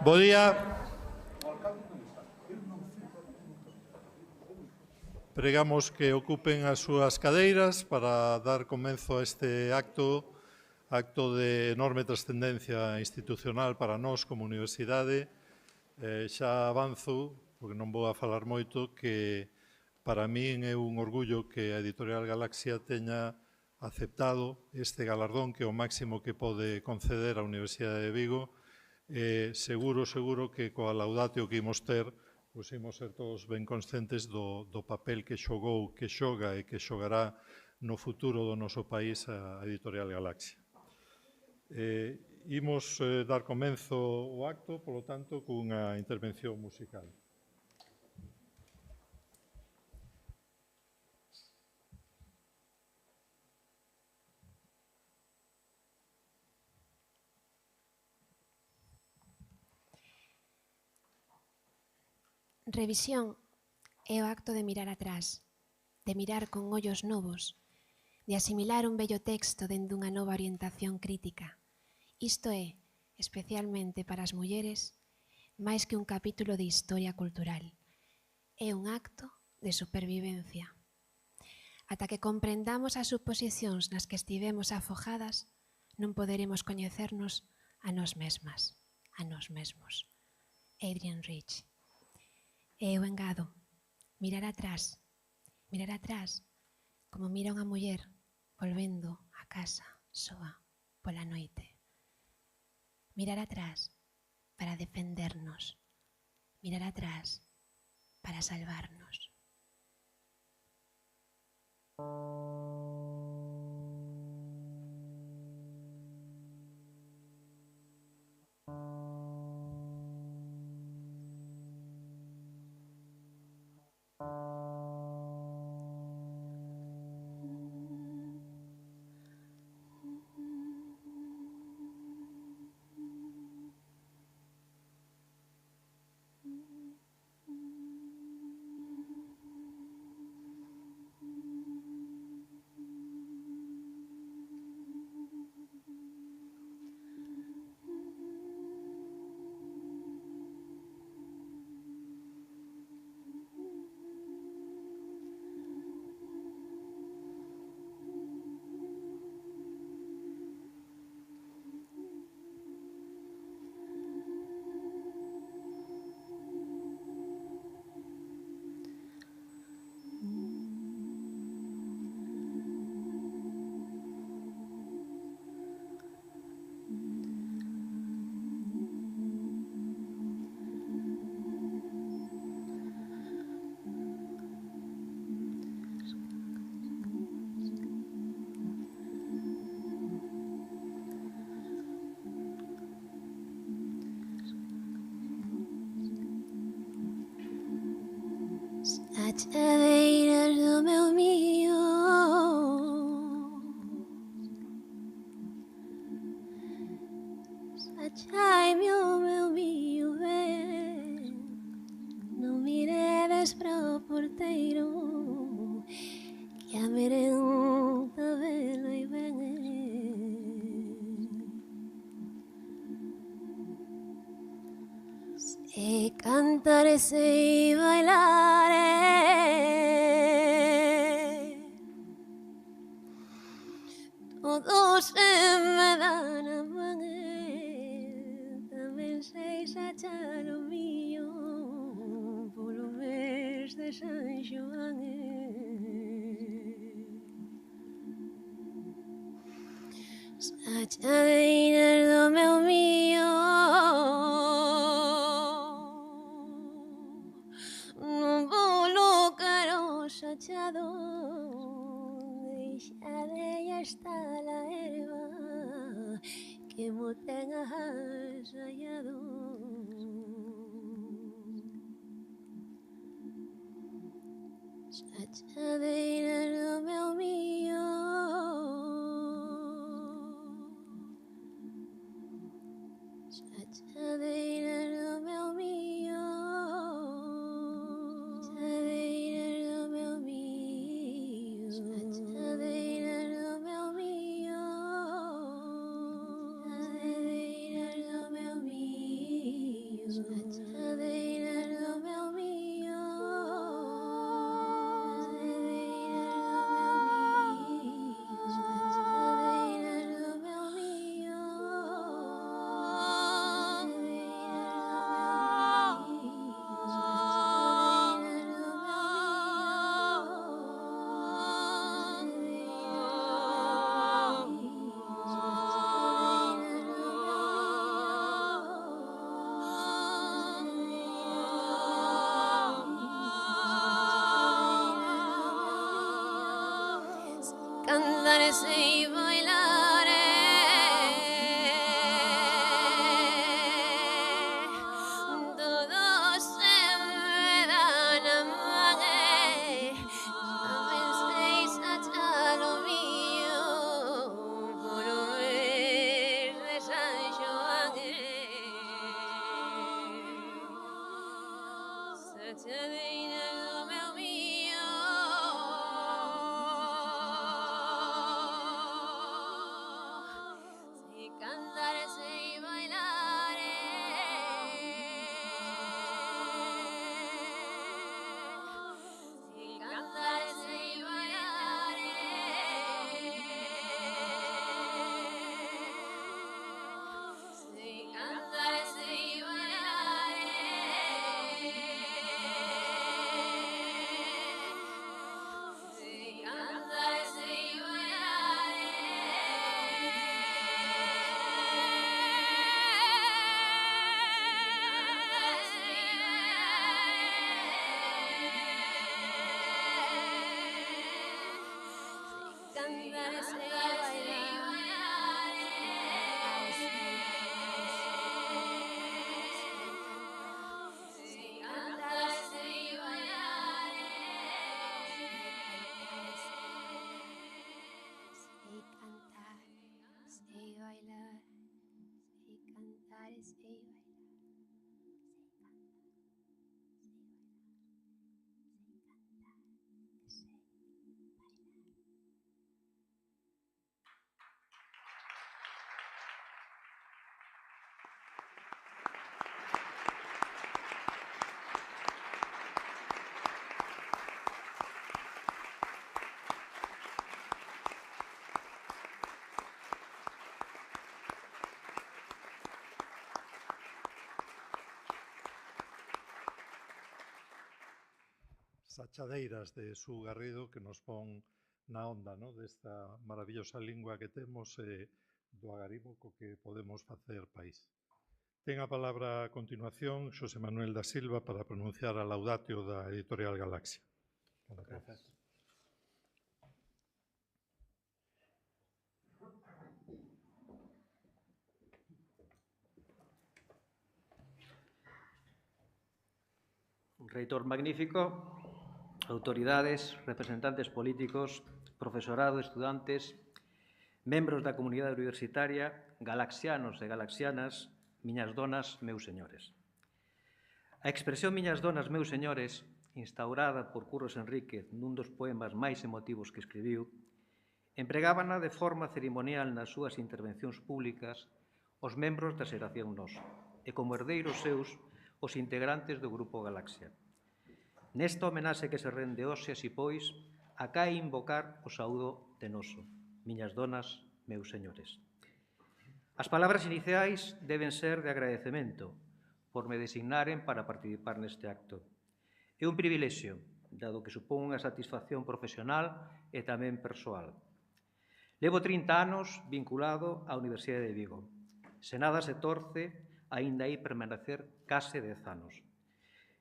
Bo día. Pregamos que ocupen as súas cadeiras para dar comenzo a este acto de enorme trascendencia institucional para nós como universidade. Xa avanzo, porque non vou a falar moito, que para min é un orgullo que a Editorial Galaxia teña aceptado este galardón, que é o máximo que pode conceder a Universidade de Vigo. Seguro que coa laudatio que imos ter, pois imos ser todos ben conscientes do papel que xogou, que xoga e que xogará no futuro do noso país a Editorial Galaxia. Imos dar comenzo ao acto, polo tanto, cunha intervención musical. Revisión é o acto de mirar atrás, de mirar con ollos novos, de asimilar un bello texto dende unha nova orientación crítica. Isto é, especialmente para as mulleres, máis que un capítulo de historia cultural. É un acto de supervivencia. Ata que comprendamos as suposicións nas que estivemos afogadas, non poderemos coñecernos a nós mesmas, a nós mesmos. Adrienne Rich. E eu engado, mirar atrás como mira unha muller volvendo a casa soa pola noite. Mirar atrás para defendernos, mirar atrás para salvarnos. As cadeiras do meu mío Sachai-me o meu mío, ven. Non miredes para o porteiro, que a merenda vela e ven. Se cantar sei bailar, todo se me dá na man, tamén sei sachar o mío polo mes de San Xoán. Sachadeiras do meu mío, non vou locar o sachado, deixade estar a erva que mo ten asallado. Sachadeiras do meu mío, sachadeiras do meu mío, sachadeiras do meu mío, sachadeiras do cantar, sei bailar, todos se me dan a man, tamén sei sachar o mío por o mes de San Xoán, sachadeira do meu mío. Sei cantar, sei bailar, sei cantar, sei bailar, sei cantar, sei bailar, sei cantar, sei Sachadeiras de Su Garrido que nos pon na onda, no, desta maravillosa lingua que temos e do agarimo co que podemos facer país. Ten a palabra a continuación Xosé Manuel da Silva para pronunciar a laudatio da editorial Galaxia. Grazas. Reitor magnífico, autoridades, representantes políticos, profesorado, estudantes, membros da comunidade universitaria, galaxianos e galaxianas, miñas donas, meus señores. A expresión miñas donas, meus señores, instaurada por Curros Enríquez nun dos poemas máis emotivos que escribiu, empregábana de forma ceremonial nas súas intervencións públicas os membros da xeración Nós e como herdeiros seus os integrantes do Grupo Galaxia. Nesta homenaxe que se rende hoxe, así pois, acae invocar o saúdo de noso, miñas donas, meus señores. As palabras iniciais deben ser de agradecemento por me designaren para participar neste acto. É un privilexio, dado que supón unha satisfacción profesional e tamén persoal. Levo 30 anos vinculado á Universidade de Vigo. Se nada se torce, aínda hai permanecer case 10 anos.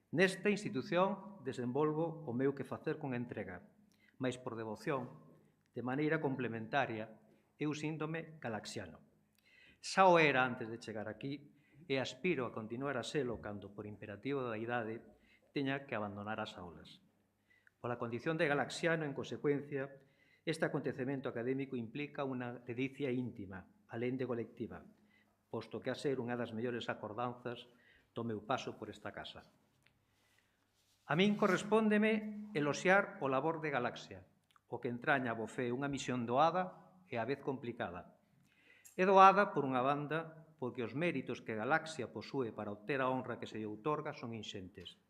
Nesta institución desenvolvo o meu quefacer con entrega, mais por devoción, de maneira complementaria, eu síndome galaxiano. Xa o era antes de chegar aquí e aspiro a continuar a selo cando, por imperativo da idade, teña que abandonar as aulas. Pola condición de galaxiano, en consecuencia, este acontecemento académico implica unha dedicia íntima, alén de colectiva, posto que a ser unha das mellores acordanzas do meu paso por esta casa. A min correspóndeme eloxiar o labor de Galaxia, o que entraña bo fe unha misión doada e á vez complicada. É doada, por unha banda, porque os méritos que Galaxia posúe para obter a honra que se lle outorga son inxentes.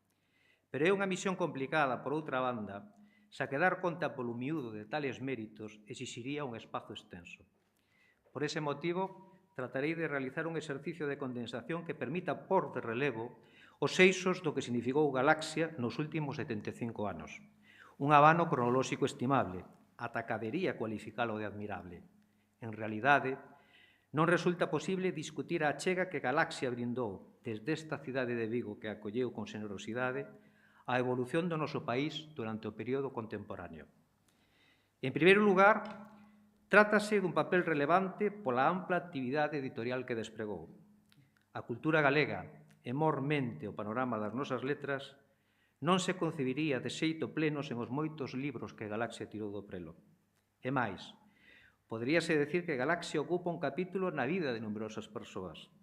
Pero é unha misión complicada, por outra banda, xa que dar conta polo miúdo de tales méritos exixiría un espazo extenso. Por ese motivo, tratarei de realizar un exercicio de condensación que permita pôr de relevo os eixos do que significou Galaxia nos últimos 75 anos. Un abano cronolóxico estimable, ata cabería cualificalo de admirable. En realidade, non resulta posible discutir a achega que Galaxia brindou desde esta cidade de Vigo que acolleu con xenerosidade a evolución do noso país durante o período contemporáneo. En primeiro lugar, Trátase dun papel relevante pola ampla actividade editorial que despregou. A cultura galega e mormente o panorama das nosas letras non se concibiría de xeito pleno sen os moitos libros que Galaxia tirou do prelo. E máis, poderíase decir que Galaxia ocupa un capítulo na vida de numerosas persoas.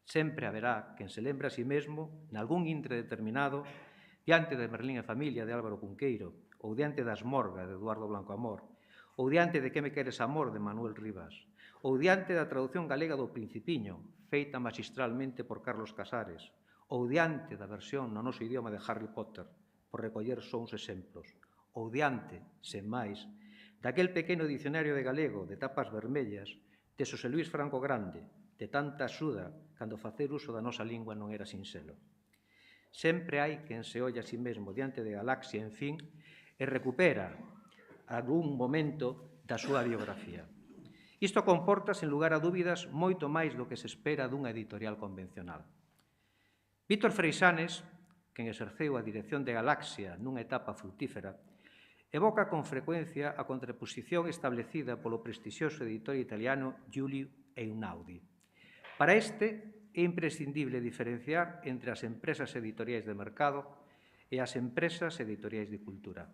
Sempre haberá quen se lembre a si mesmo, nalgún intre determinado, diante de Merlín e familia de Álvaro Cunqueiro, ou diante das Morgas de Eduardo Blanco Amor, ou diante de Que me queres amor de Manuel Rivas, ou diante da traducción galega do Principiño, feita magistralmente por Carlos Casares, ou diante da versión no noso idioma de Harry Potter, por recoller só uns exemplos, ou diante, sen máis, daquel pequeno dicionario de galego de tapas vermellas de Xosé Luís Franco Grande, de tanta axuda cando facer uso da nosa lingua non era sinxelo. Sempre hai quen se olla a si mesmo diante de Galaxia, en fin, e recupera algún momento da súa biografía. Isto comporta, sen lugar a dúbidas, moito máis do que se espera dunha editorial convencional. Víctor Freixanes, quen exerceu a dirección de Galaxia nunha etapa fructífera, evoca con frecuencia a contraposición establecida polo prestixioso editor italiano Giulio Einaudi. Para este, é imprescindible diferenciar entre as empresas editoriais de mercado e as empresas editoriais de cultura.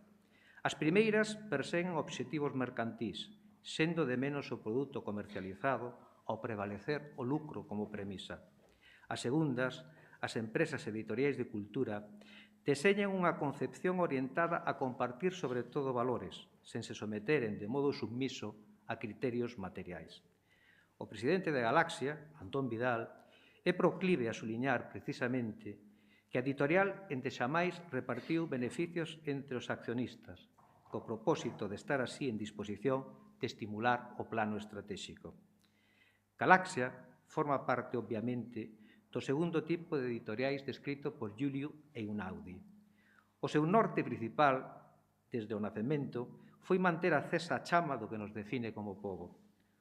As primeiras perseguen obxectivos mercantís, sendo de menos o produto comercializado ao prevalecer o lucro como premisa. As segundas, as empresas editoriais de cultura, deseñan unha concepción orientada a compartir sobre todo valores, sen se someteren de modo submiso a criterios materiais. O presidente de Galaxia, Antón Vidal, é proclive a suliñar precisamente que a editorial endexamais repartiu beneficios entre os accionistas, co propósito de estar así en disposición de estimular o plano estratégico. Galaxia forma parte, obviamente, do segundo tipo de editoriais descrito por Giulio Einaudi. O seu norte principal, desde o nacemento, foi manter acesa a chama do que nos define como pobo.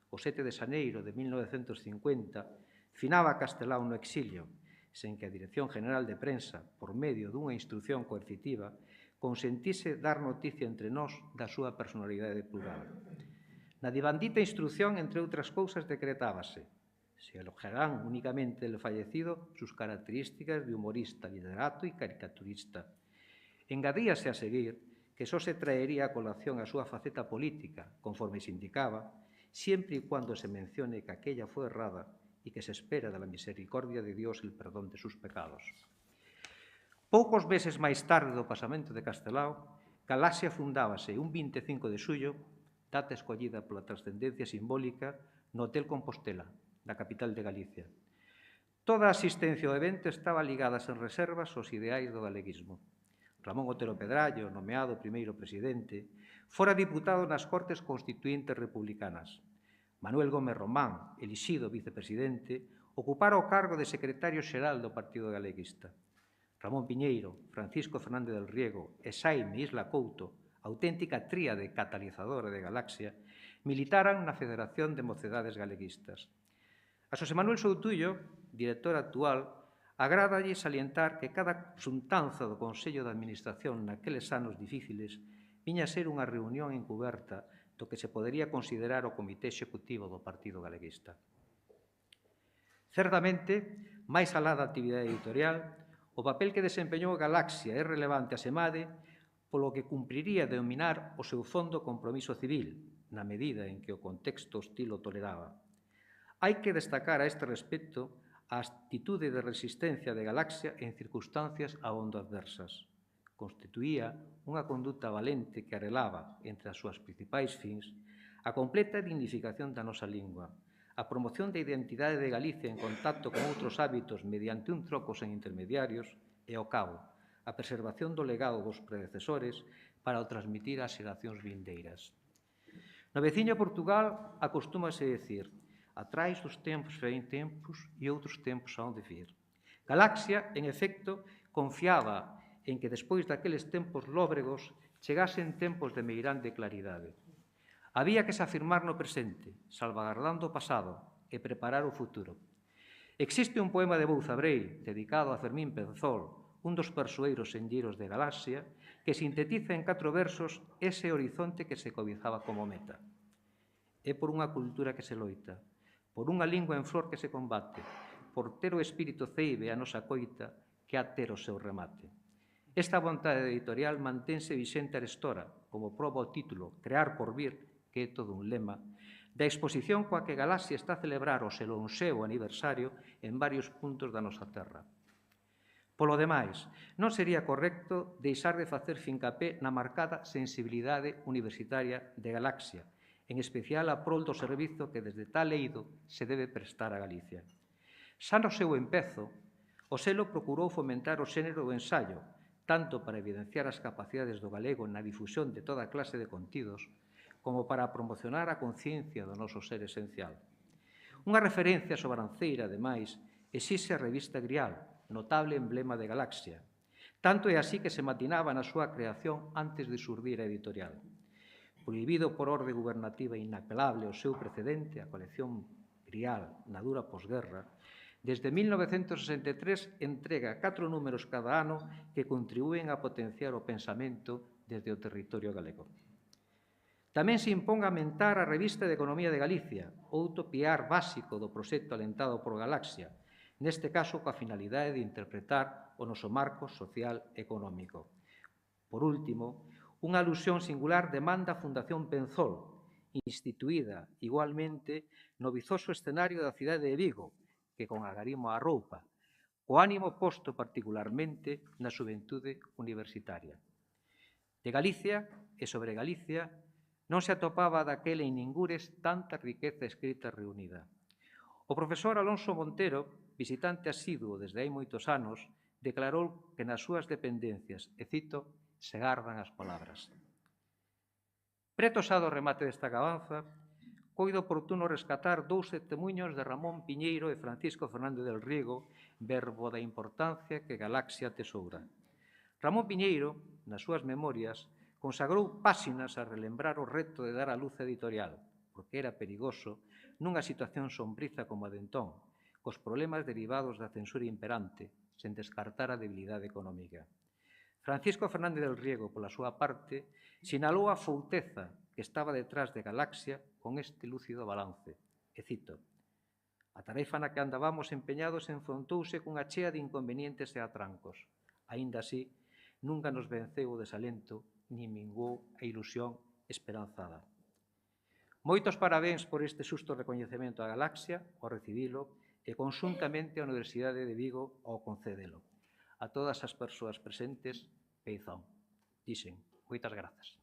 O 7 de xaneiro de 1950 finaba Castelao no exilio, sen que a Dirección General de Prensa, por medio dunha instrucción coercitiva, consentise dar noticia entre nós da súa personalidade plural. Na divandita instrucción, entre outras cousas, decretábase: se elogiarán únicamente el fallecido sus características de humorista, literato e caricaturista. Engadíase a seguir que só se traería a colación a súa faceta política, conforme se indicaba, siempre e cuando se mencione que aquella foi errada e que se espera de la misericordia de Dios el perdón de sus pecados. Poucos meses máis tarde do pasamento de Castelao, Galaxia fundábase un 25 de xullo, data escollida pola trascendencia simbólica, no Hotel Compostela, da capital de Galicia. Toda a asistencia ao evento estaba ligada sen reservas aos ideais do galeguismo. Ramón Otero Pedrallo, nomeado primeiro presidente, fora diputado nas Cortes Constituíntes Republicanas. Manuel Gómez Román, elixido vicepresidente, ocupara o cargo de secretario xeral do Partido Galeguista. Ramón Piñeiro, Francisco Fernández del Riego e Xaime Isla Couto, auténtica tríade catalizadora de Galaxia, militaran na Federación de Mocedades Galeguistas. A Xosé Manuel Soutullo, director actual, agrádalle salientar que cada xuntanza do Consello de Administración naqueles anos difíciles viña a ser unha reunión encuberta do que se podería considerar o Comité Executivo do Partido Galeguista. Certamente, máis alá da actividade editorial, o papel que desempeñou Galaxia é relevante asemade polo que cumpriría denominar o seu fondo compromiso civil, na medida en que o contexto hostil o toleraba. Hai que destacar a este respecto a actitude de resistencia de Galaxia en circunstancias abondo adversas. Constituía unha conduta valente que arelaba, entre as súas principais fins, a completa dignificación da nosa lingua, a promoción da identidade de Galicia en contacto con outros hábitos mediante un troco sen intermediarios e, ao cabo, a preservación do legado dos predecesores para o transmitir ás xeracións vindeiras. No veciño Portugal acostúmase dicir: atrás dos tempos vén tempos e outros tempos hán de vir. Galaxia, en efecto, confiaba en que despois daqueles tempos lóbregos chegasen tempos de meirande claridade. Había que se afirmar no presente, salvagardando o pasado e preparar o futuro. Existe un poema de Bouzabrei dedicado a Fermín Penzol, un dos persoeiros enlleiros de Galaxia, que sintetiza en 4 versos ese horizonte que se cobizaba como meta. é por unha cultura que se loita, por unha lingua en flor que se combate, por ter o espírito ceibe a nosa coita que a ter o seu remate. Esta vontade editorial mantense vixente arestora, como proba o título Crear por vir, que é todo un lema, da exposición coa que Galaxia está a celebrar o seu onxeo aniversario en varios puntos da nosa terra. Polo demais, non sería correcto deixar de facer fincapé na marcada sensibilidade universitaria de Galaxia, en especial a prol do servizo que desde tal eido se debe prestar a Galicia. Xa no seu empezo, o selo procurou fomentar o xénero do ensaio, tanto para evidenciar as capacidades do galego na difusión de toda clase de contidos, como para promocionar a conciencia do noso ser esencial. Unha referencia sobranceira, ademais, exixe a revista Grial, notable emblema de Galaxia. Tanto é así que se matinaba na súa creación antes de xurdir a editorial. Prohibido por orde gubernativa inapelable o seu precedente, a colección Grial, na dura posguerra, desde 1963 entrega 4 números cada ano que contribúen a potenciar o pensamento desde o territorio galego. Tamén se impón aumentar a revista de Economía de Galicia, outro piar básico do proxecto alentado por Galaxia, neste caso coa finalidade de interpretar o noso marco social económico. Por último, unha alusión singular demanda a Fundación Penzol, instituída igualmente no vizoso escenario da cidade de Vigo, que con agarimo á roupa, o ánimo posto particularmente na xuventude universitaria. De Galicia e sobre Galicia non se atopaba daquela en ningures tanta riqueza escrita reunida. O profesor Alonso Montero, visitante asiduo desde hai moitos anos, declarou que nas súas dependencias, e cito, se gardan as palabras. Preto xa do remate desta cabanza, coido oportuno rescatar 2 testemuños de Ramón Piñeiro e Francisco Fernández del Riego, verbo da importancia que Galaxia tesoura. Ramón Piñeiro, nas súas memorias, consagrou páxinas a relembrar o reto de dar a luz editorial, porque era perigoso, nunha situación sombriza como a de entón, cos problemas derivados da censura imperante, sen descartar a debilidade económica. Francisco Fernández del Riego, pola súa parte, sinalou a fouteza que estaba detrás de Galaxia con este lúcido balance. E cito, a tarefa na que andábamos empeñados enfrontouse cunha chea de inconvenientes e atrancos. Aínda así, nunca nos venceu o desalento ni minguou a ilusión esperanzada. Moitos parabéns por este xusto recoñecemento a Galaxia, ao recibilo, e conxuntamente a Universidade de Vigo ao concedelo. A todas as persoas presentes, peizón. Dixen, moitas grazas.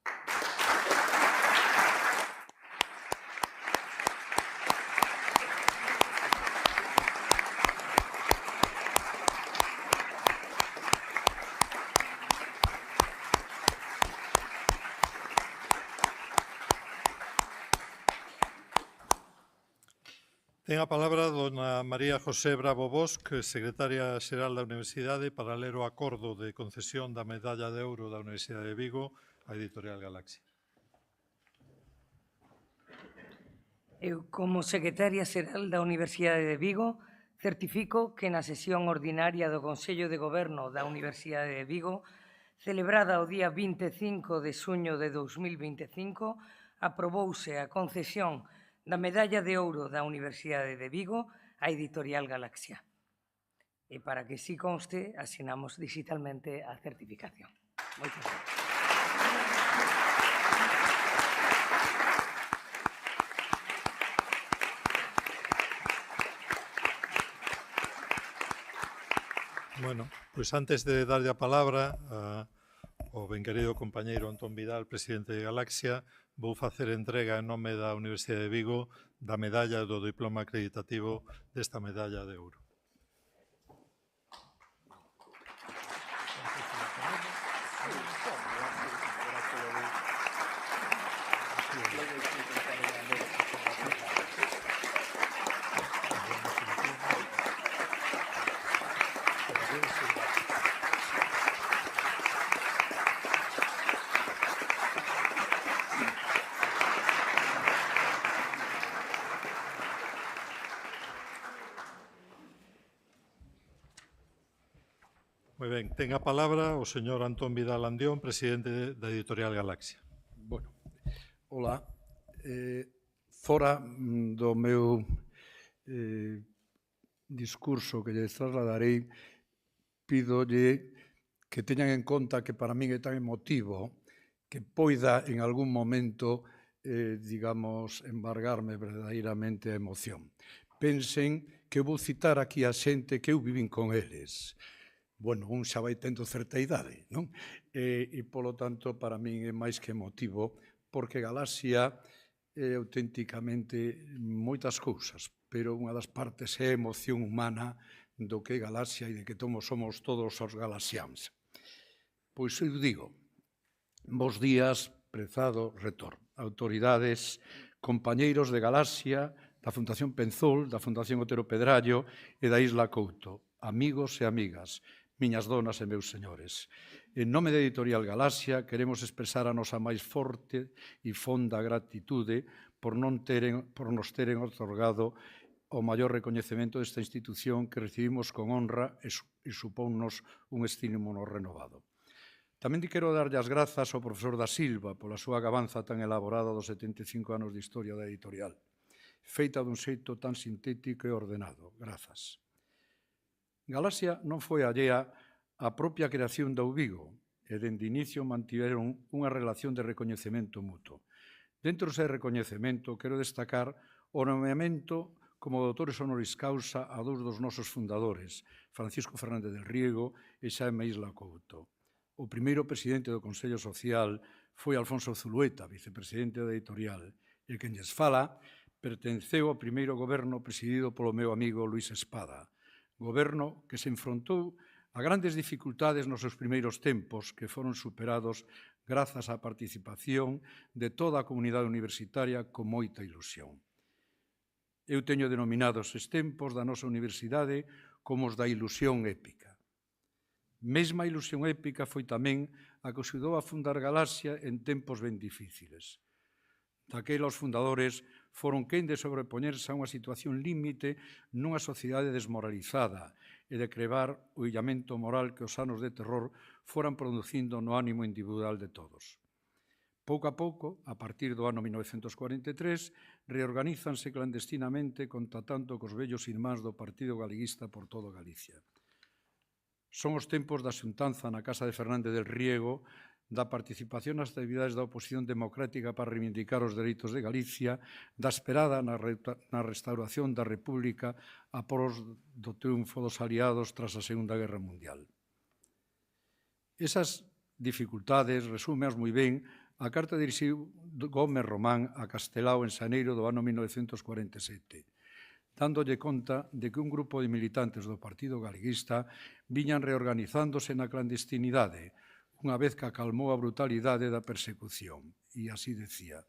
Ten a palabra dona María José Bravo Bosch, secretaria xeral da Universidade, para ler o acordo de concesión da Medalla de Ouro da Universidade de Vigo á Editorial Galaxia. Eu, como secretaria xeral da Universidade de Vigo, certifico que na sesión ordinaria do Consello de Goberno da Universidade de Vigo, celebrada o día 25 de xuño de 2025, aprobouse a concesión da Medalla de Ouro da Universidade de Vigo á Editorial Galaxia. E para que si conste, asinamos digitalmente a certificación. Moitas gracias. Bueno, pois antes de darlle a palabra ao ben querido compañeiro Antón Vidal, presidente de Galaxia, vou facer entrega en nome da Universidade de Vigo da medalla do diploma acreditativo desta medalla de ouro. Moi ben, ten a palabra o señor Antón Vidal Andión, presidente da Editorial Galaxia. Bueno, hola. Fora do meu discurso que lles trasladarei, pídolle que teñan en conta que para min é tan emotivo que poida en algún momento, digamos, embargarme verdadeiramente a emoción. Pensen que eu vou citar aquí a xente que eu vivín con eles. Bueno, un xa vai tendo certa idade, non? E, polo tanto, para min é máis que emotivo, porque Galaxia é auténticamente moitas cousas, pero unha das partes é a emoción humana do que é Galaxia e de que somos todos os galaxiáns. Pois eu digo, bos días, prezado rector, autoridades, compañeiros de Galaxia, da Fundación Penzol, da Fundación Otero Pedrallo e da Isla Couto, amigos e amigas, miñas donas e meus señores. En nome da Editorial Galaxia queremos expresar a nosa máis forte e fonda gratitude por nos teren otorgado o maior recoñecemento desta institución que recibimos con honra e supónnos un estímulo renovado. Tamén quero darlle as grazas ao profesor da Silva pola súa gabanza tan elaborada dos 75 anos de historia da editorial, feita dun xeito tan sintético e ordenado. Grazas. Galaxia non foi allea á propia creación da Vigo e dende inicio mantiveron unha relación de recoñecemento mutuo. Dentro dese recoñecemento quero destacar o nomeamento como doutores honoris causa a dous dos nosos fundadores, Francisco Fernández del Riego e Xaime Isla Couto. O primeiro presidente do Consello Social foi Alfonso Zulueta, vicepresidente da editorial, e quen lles fala pertenceu ao primeiro goberno presidido polo meu amigo Luís Espada, goberno que se enfrontou a grandes dificultades nos seus primeiros tempos que foron superados grazas á participación de toda a comunidade universitaria con moita ilusión. Eu teño denominado estes tempos da nosa universidade como os da ilusión épica. Mesma ilusión épica foi tamén a que axudou a fundar Galaxia en tempos ben difíciles. Daquela os fundadores foron quen de sobrepoñerse a unha situación límite nunha sociedade desmoralizada e de crebar o illamento moral que os anos de terror foran producindo no ánimo individual de todos. Pouco a pouco, a partir do ano 1943, reorganízanse clandestinamente contactando cos vellos irmáns do Partido Galeguista por todo Galicia. Son os tempos da xuntanza na Casa de Fernández del Riego, da participación nas actividades da oposición democrática para reivindicar os dereitos de Galicia, da esperada na restauración da República a pros do triunfo dos aliados tras a Segunda Guerra Mundial. Esas dificultades resúmeas moi ben a carta dirixiu Gómez Román a Castelao en xaneiro do ano 1947, dándolle conta de que un grupo de militantes do Partido Galeguista viñan reorganizándose na clandestinidade, unha vez que acalmou a brutalidade da persecución. E así decía: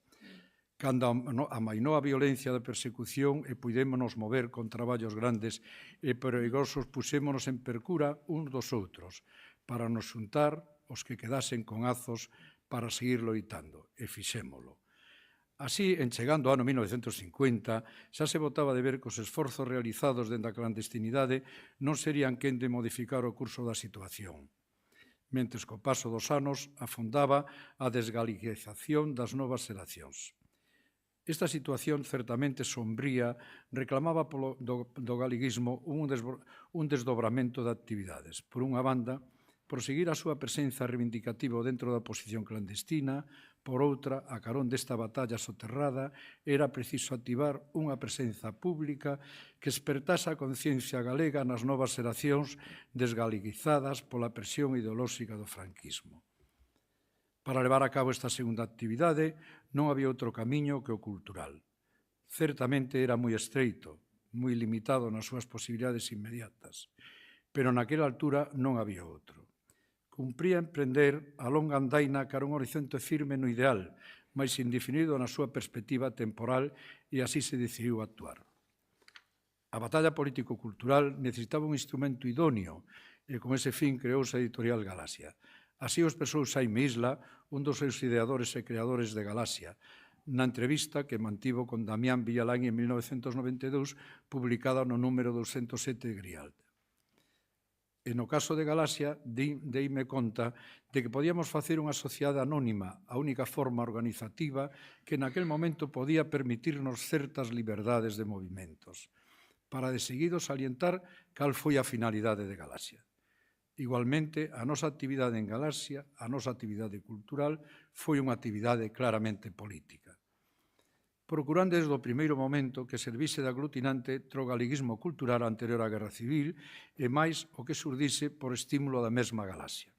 cando amainou a violencia da persecución e puidémonos mover con traballos grandes e perigosos, puxémonos en percura uns dos outros para nos xuntar os que quedasen con azos para seguir loitando, e fixémolo. Así, en chegando ao ano 1950, xa se botaba de ver que os esforzos realizados dende a clandestinidade non serían quen de modificar o curso da situación, mentres co paso dos anos afondaba a desgaliquización das novas xeracións. Esta situación certamente sombría reclamaba do galeguismo un desdobramento de actividades. Por unha banda, proseguir a súa presenza reivindicativa dentro da oposición clandestina, por outra, a carón desta batalla soterrada, era preciso activar unha presenza pública que espertase a conciencia galega nas novas xeracións desgaleguizadas pola presión ideolóxica do franquismo. Para levar a cabo esta segunda actividade non había outro camiño que o cultural. Certamente era moi estreito, moi limitado nas súas posibilidades inmediatas, pero naquela altura non había outro. Cumpría emprender a longa andaina cara un horizonte firme no ideal, mais indefinido na súa perspectiva temporal, e así se decidiu actuar. A batalla político-cultural necesitaba un instrumento idóneo, e con ese fin creouse a Editorial Galaxia. Así o expresou Xaime Isla, un dos seus ideadores e creadores de Galaxia, na entrevista que mantivo con Damián Villalán en 1992, publicada no número 207 de Grial. E no caso de Galaxia, deime conta de que podíamos facer unha sociedade anónima, a única forma organizativa que naquel momento podía permitirnos certas liberdades de movimentos, para de seguido salientar cal foi a finalidade de Galaxia. Igualmente, a nosa actividade en Galaxia, a nosa actividade cultural, foi unha actividade claramente política, procurando desde o primeiro momento que servise de aglutinante tro galeguismo cultural anterior á Guerra Civil e máis o que xurdise por estímulo da mesma Galaxia.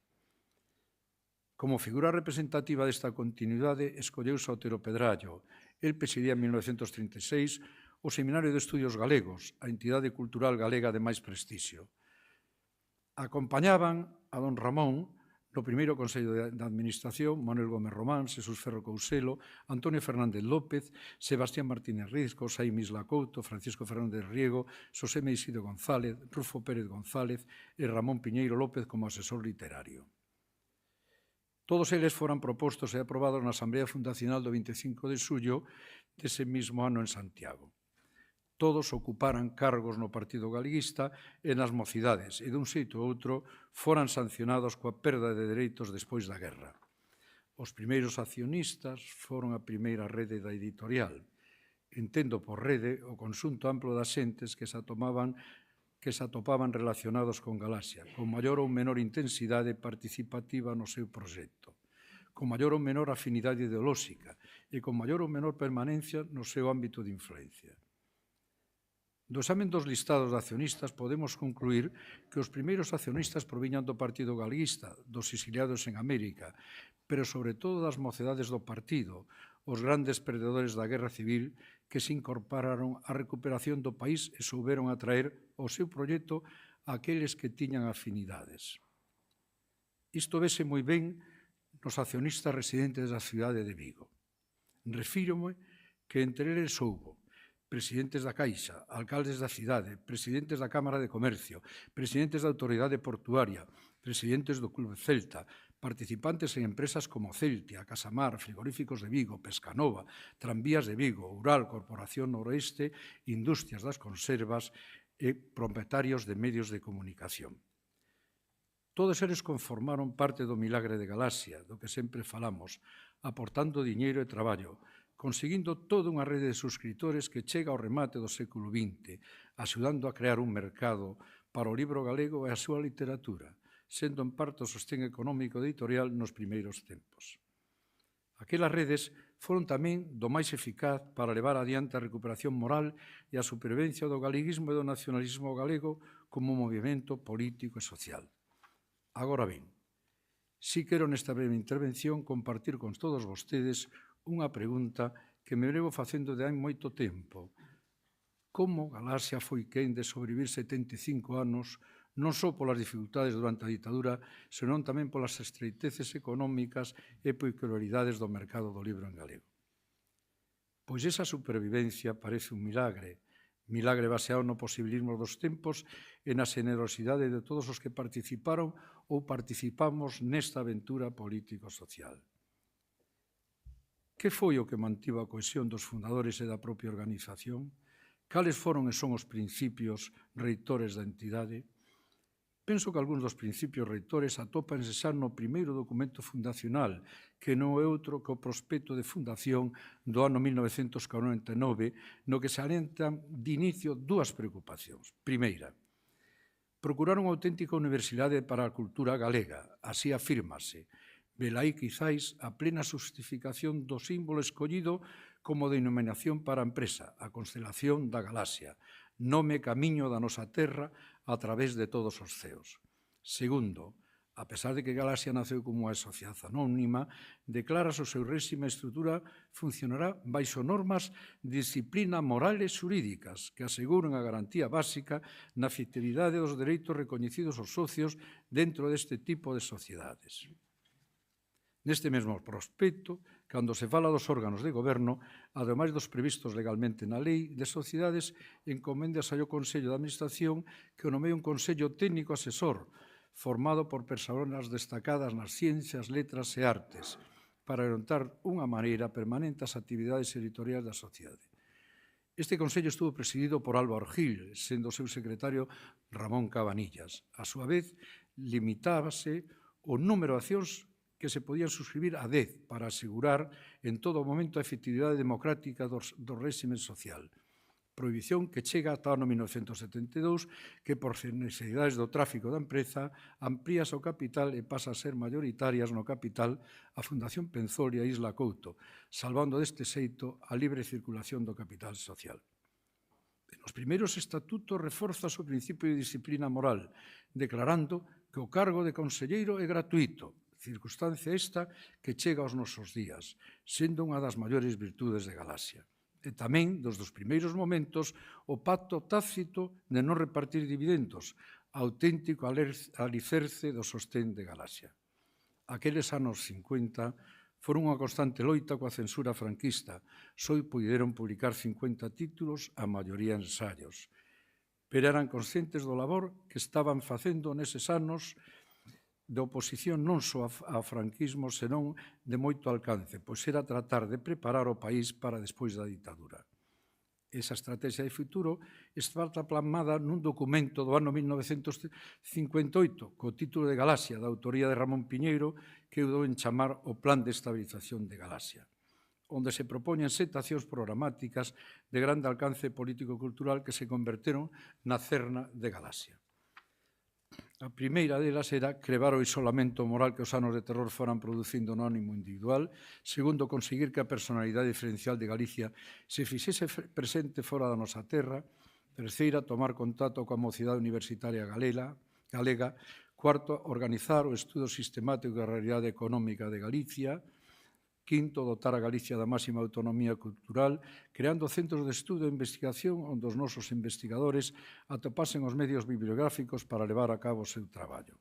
Como figura representativa desta continuidade, escolleuse Otero Pedrallo. El presidía en 1936 o Seminario de Estudios Galegos, a entidade cultural galega de máis prestixio. Acompañaban a don Ramón no primeiro Consello de Administración, Manuel Gómez Román, Xesús Ferro Couselo, Antonio Fernández López, Sebastián Martínez Risco, Saim Isla Couto, Francisco Fernández Riego, Xosé Meixido González, Rufo Pérez González e Ramón Piñeiro López como asesor literario. Todos eles foran propostos e aprobados na Asamblea Fundacional do 25 de xullo dese mismo ano en Santiago. Todos ocuparan cargos no Partido Galeguista e nas mocidades e dun xeito ou outro foran sancionados coa perda de dereitos despois da guerra. Os primeiros accionistas foron a primeira rede da editorial. Entendo por rede o conxunto amplo das xentes que se atopaban relacionados con Galaxia, con maior ou menor intensidade participativa no seu proxecto, con maior ou menor afinidade ideolóxica e con maior ou menor permanencia no seu ámbito de influencia. Do examen dos listados de accionistas podemos concluir que os primeiros accionistas proviñan do Partido Galeguista, dos exiliados en América, pero sobre todo das mocedades do partido, os grandes perdedores da Guerra Civil que se incorporaron á recuperación do país e souberon atraer ao seu proxecto aqueles que tiñan afinidades. Isto vese moi ben nos accionistas residentes da cidade de Vigo. Refírome que entre eles houbo presidentes da Caixa, alcaldes da cidade, presidentes da Cámara de Comercio, presidentes da Autoridade Portuaria, presidentes do Club Celta, participantes en empresas como Celtia, Casamar, Frigoríficos de Vigo, Pescanova, Tranvías de Vigo, Ural, Corporación Noroeste, Industrias das Conservas e propietarios de medios de comunicación. Todos eles conformaron parte do milagre de Galaxia, do que sempre falamos, aportando diñeiro e traballo, conseguindo toda unha rede de suscriptores que chega ao remate do século XX, axudando a crear un mercado para o libro galego e a súa literatura, sendo en parte o sostén económico editorial nos primeiros tempos. Aquelas redes foron tamén do máis eficaz para levar adiante a recuperación moral e a supervivencia do galeguismo e do nacionalismo galego como movimento político e social. Agora ben, si quero nesta breve intervención compartir con todos vostedes unha pregunta que me levo facendo de hai moito tempo. Como Galaxia foi quen de sobrevivir 75 anos non só polas dificultades durante a ditadura, senón tamén polas estreiteces económicas e peculiaridades do mercado do libro en galego? Pois esa supervivencia parece un milagre baseado no posibilismo dos tempos e na generosidade de todos os que participaron ou participamos nesta aventura político-social. Que foi o que mantivo a cohesión dos fundadores e da propia organización? Cales foron e son os principios reitores da entidade? Penso que algúns dos principios reitores atópanse xa no primeiro documento fundacional, que non é outro que o prospecto de fundación do ano 1949, no que se salientan de inicio dúas preocupacións. Primeira, procurar unha auténtica universidade para a cultura galega, así afírmase. Velaí, quizáis, a plena justificación do símbolo escollido como denominación para a empresa, a constelación da Galaxia, nome camiño da nosa terra a través de todos os ceos. Segundo, a pesar de que Galaxia naceu como unha sociedade anónima, declara o seu réxime e estrutura funcionará baixo normas de disciplina morales xurídicas que aseguren a garantía básica na efectividade dos dereitos recoñecidos aos socios dentro deste tipo de sociedades. Neste mesmo prospecto, cando se fala dos órganos de goberno, ademais dos previstos legalmente na Lei de Sociedades, encoméndase ao Consello de Administración que o nomee un Consello Técnico Asesor, formado por persoas destacadas nas ciencias, letras e artes, para orientar unha maneira permanente as actividades editoriais da sociedade. Este Consello estuvo presidido por Álvaro Gil, sendo o seu secretario Ramón Cabanillas. A súa vez, limitábase o número de accións que se podían suscribir a 10 para asegurar en todo momento a efectividade democrática do réxime social. Prohibición que chega ata o ano 1972, que por necesidades do tráfico da empresa amplíase o capital e pasa a ser mayoritarias no capital a Fundación Penzol e a Isla Couto, salvando deste xeito a libre circulación do capital social. Nos primeiros estatutos reforza o principio de disciplina moral, declarando que o cargo de conselleiro é gratuito, circunstancia esta que chega aos nosos días, sendo unha das maiores virtudes de Galaxia. E tamén, dos primeiros momentos, o pacto tácito de non repartir dividendos, auténtico alicerce do sostén de Galaxia. Aqueles anos 50 foron unha constante loita coa censura franquista, só puideron publicar 50 títulos, a maioría ensaios. Pero eran conscientes do labor que estaban facendo neses anos de oposición non só ao franquismo, senón de moito alcance, pois era tratar de preparar o país para despois da ditadura. Esa estrategia de futuro está plasmada nun documento do ano 1958, co título de Galaxia, da autoría de Ramón Piñeiro, que dou en chamar o Plan de Estabilización de Galaxia, onde se propoñen 7 accións programáticas de grande alcance político-cultural que se converteron na cerna de Galaxia. A primeira delas era crevar o isolamento moral que os anos de terror foran producindo no ánimo individual. Segundo, conseguir que a personalidade diferencial de Galicia se fixese presente fora da nosa terra. Terceira, tomar contacto coa mocidade universitaria galega. Cuarto, organizar o estudo sistemático da realidade económica de Galicia. Quinto, dotar a Galicia da máxima autonomía cultural, creando centros de estudo e investigación onde os nosos investigadores atopasen os medios bibliográficos para levar a cabo o seu traballo.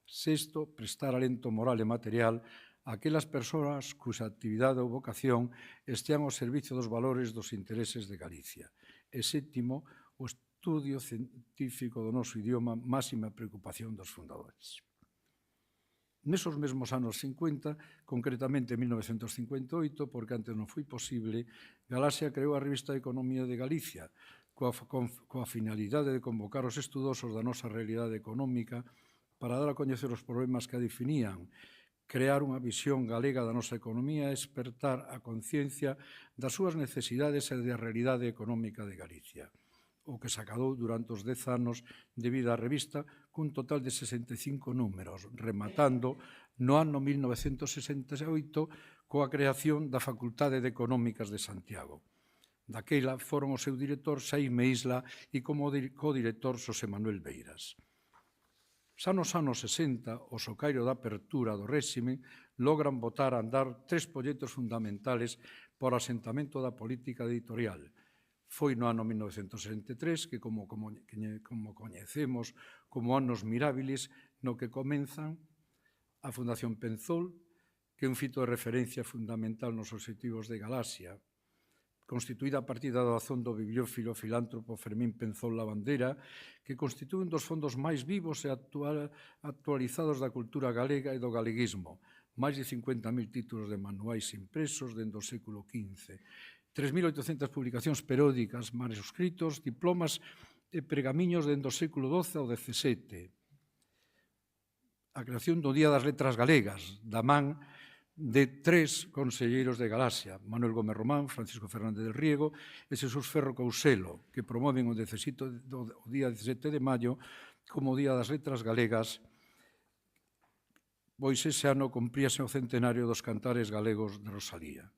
Sexto, prestar alento moral e material a aquelas persoas cuxa actividade ou vocación estean ao servicio dos valores dos intereses de Galicia. E sétimo, o estudio científico do noso idioma, máxima preocupación dos fundadores. Nesos mesmos anos 50, concretamente en 1958, porque antes non foi posible, Galaxia creou a revista Economía de Galicia, coa finalidade de convocar os estudosos da nosa realidade económica para dar a coñecer os problemas que a definían, crear unha visión galega da nosa economía e despertar a conciencia das súas necesidades e da realidade económica de Galicia, o que se acadou durante os 10 anos de vida a revista cun total de 65 números, rematando no ano 1968 coa creación da Facultade de Económicas de Santiago. Daquela foron o seu director Xaime Isla e como codirector Xosé Manuel Beiras. Xa nos anos 60, o socairo da apertura do réxime logran botar a andar 3 proxectos fundamentales para o asentamento da política editorial. Foi no ano 1963 que, como coñecemos como anos mirábiles, no que comenzan a Fundación Penzol, que é un fito de referencia fundamental nos obxectivos de Galaxia, constituída a partir da doazón do bibliófilo filántropo Fermín Penzol Lavandera, que constitúe un dos fondos máis vivos e actualizados da cultura galega e do galeguismo, máis de 50.000 títulos de manuais impresos dende o século XV, 3.800 publicacións periódicas, manuscritos, diplomas e pergamiños dende o século XII ao XVII. A creación do Día das Letras Galegas, da man de 3 conselleiros de Galaxia, Manuel Gómez Román, Francisco Fernández del Riego e Xesús Ferro Couselo, que promoven o día 17 de maio como o Día das Letras Galegas, pois ese ano cumpríase o centenario dos cantares galegos de Rosalía.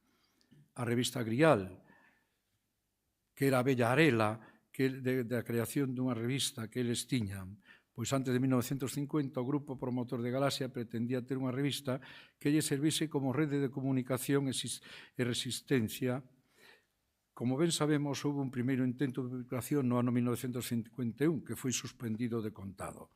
A revista Grial, que era a bella arela da creación dunha revista que eles tiñan, pois antes de 1950 o grupo promotor de Galaxia pretendía ter unha revista que lle servise como rede de comunicación e resistencia. Como ben sabemos, houve un primeiro intento de publicación no ano 1951 que foi suspendido de contado.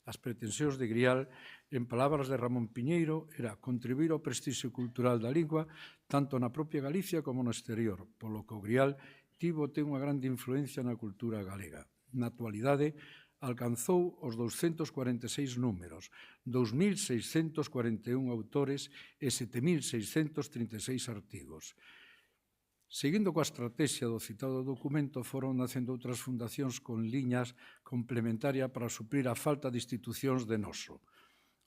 As pretensións de Grial, en palabras de Ramón Piñeiro, era contribuir ao prestixio cultural da lingua tanto na propia Galicia como no exterior, polo que o Grial ten unha grande influencia na cultura galega. Na actualidade, alcanzou os 246 números, 2.641 autores e 7.636 artigos. Seguindo coa estrategia do citado documento, foron nacendo outras fundacións con liñas complementarias para suplir a falta de institucións de noso.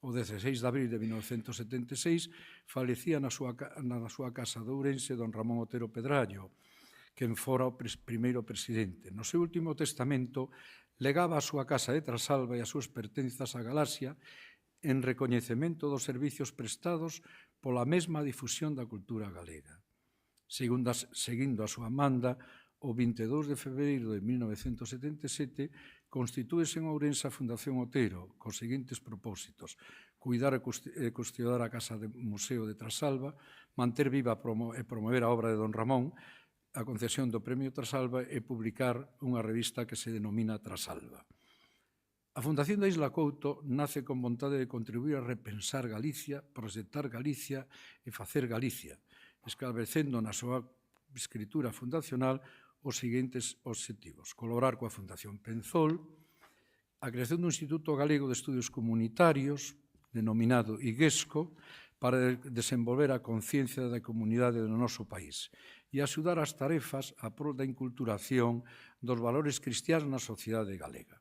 O 16 de abril de 1976 falecía na súa casa de Ourense don Ramón Otero Pedrallo, quen fora o primeiro presidente. No seu último testamento, legaba a súa casa de Trasalba e as súas pertenzas a Galaxia en recoñecemento dos servicios prestados pola mesma difusión da cultura galega. Seguindo a súa manda, o 22 de febreiro de 1977, constitúese en Ourense a Fundación Otero, cos seguintes propósitos: cuidar e custodiar a Casa de Museo de Trasalba, manter viva e promover a obra de don Ramón, a concesión do Premio Trasalba e publicar unha revista que se denomina Trasalba. A Fundación da Isla Couto nace con vontade de contribuir a repensar Galicia, proxectar Galicia e facer Galicia, esclarecendo na súa escritura fundacional os seguintes obxectivos: colaborar coa Fundación Penzol, a creación dun Instituto Galego de Estudios Comunitarios, denominado IGESCO, para desenvolver a conciencia da comunidade do noso país e axudar as tarefas a prol da inculturación dos valores cristiáns na sociedade galega.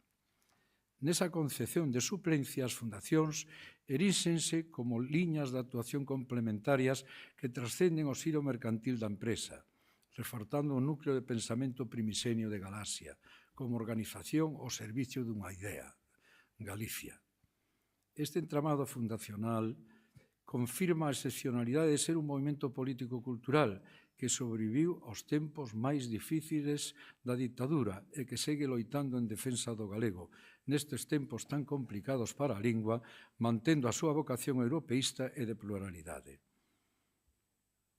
Nesa concepción de suplencia, as fundacións eríxense como liñas de actuación complementarias que trascenden o xiro mercantil da empresa, reforzando o núcleo de pensamento primisenio de Galaxia, como organización ao servicio dunha idea, Galicia. Este entramado fundacional confirma a excepcionalidade de ser un movimento político-cultural que sobreviviu aos tempos máis difíciles da ditadura e que segue loitando en defensa do galego, nestes tempos tan complicados para a lingua, mantendo a súa vocación europeísta e de pluralidade.